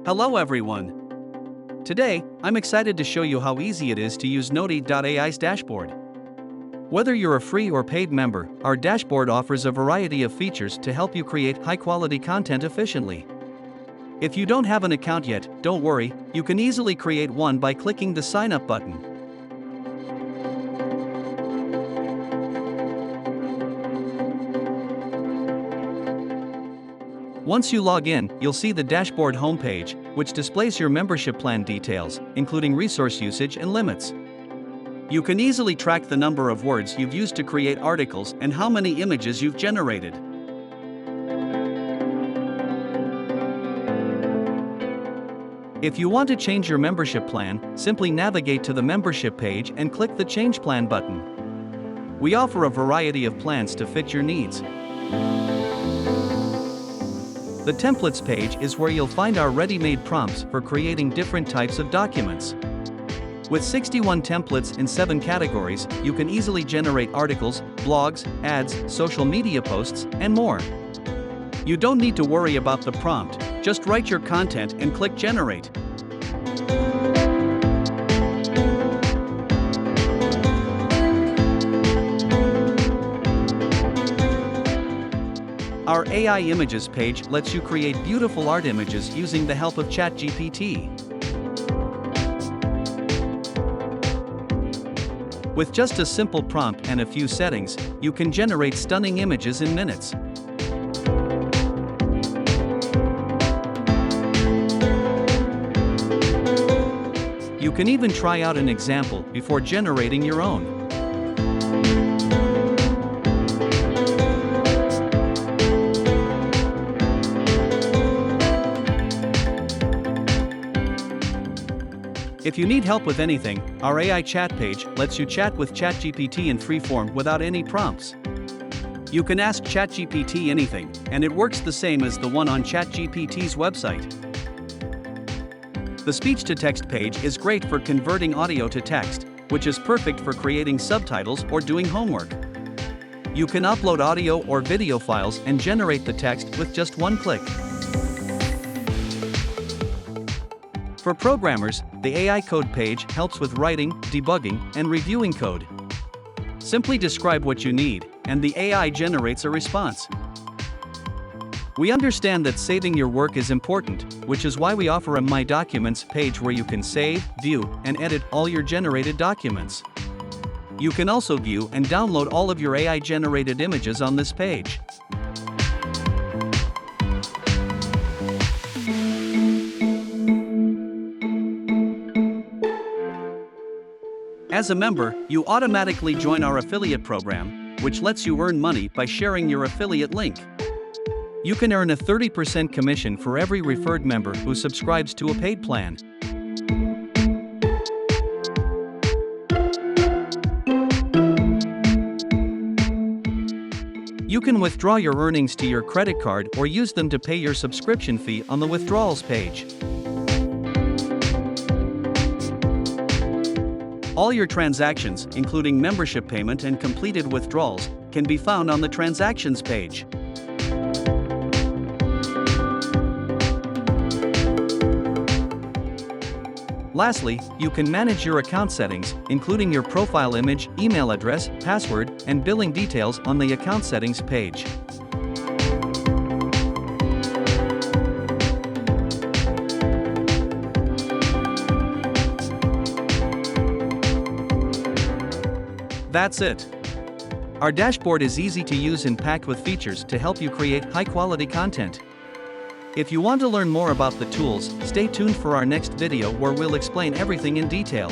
Hello everyone. Today, I'm excited to show you how easy it is to use Notey.AI's dashboard. Whether you're a free or paid member, our dashboard offers a variety of features to help you create high-quality content efficiently. If you don't have an account yet, don't worry, you can easily create one by clicking the Sign Up button. Once you log in, you'll see the dashboard homepage, which displays your membership plan details, including resource usage and limits. You can easily track the number of words you've used to create articles and how many images you've generated. If you want to change your membership plan, simply navigate to the membership page and click the Change Plan button. We offer a variety of plans to fit your needs. The Templates page is where you'll find our ready-made prompts for creating different types of documents. With 61 templates in 7 categories, you can easily generate articles, blogs, ads, social media posts, and more. You don't need to worry about the prompt, just write your content and click Generate. Our AI Images page lets you create beautiful art images using the help of ChatGPT. With just a simple prompt and a few settings, you can generate stunning images in minutes. You can even try out an example before generating your own. If you need help with anything, our AI chat page lets you chat with ChatGPT in freeform without any prompts. You can ask ChatGPT anything, and it works the same as the one on ChatGPT's website. The speech-to-text page is great for converting audio to text, which is perfect for creating subtitles or doing homework. You can upload audio or video files and generate the text with just one click. For programmers, the AI code page helps with writing, debugging, and reviewing code. Simply describe what you need, and the AI generates a response. We understand that saving your work is important, which is why we offer a My Documents page where you can save, view, and edit all your generated documents. You can also view and download all of your AI-generated images on this page. As a member, you automatically join our affiliate program, which lets you earn money by sharing your affiliate link. You can earn a 30% commission for every referred member who subscribes to a paid plan. You can withdraw your earnings to your credit card or use them to pay your subscription fee on the withdrawals page. All your transactions, including membership payment and completed withdrawals, can be found on the Transactions page. Lastly, you can manage your account settings, including your profile image, email address, password, and billing details on the Account Settings page. That's it. Our dashboard is easy to use and packed with features to help you create high-quality content. If you want to learn more about the tools, stay tuned for our next video where we'll explain everything in detail.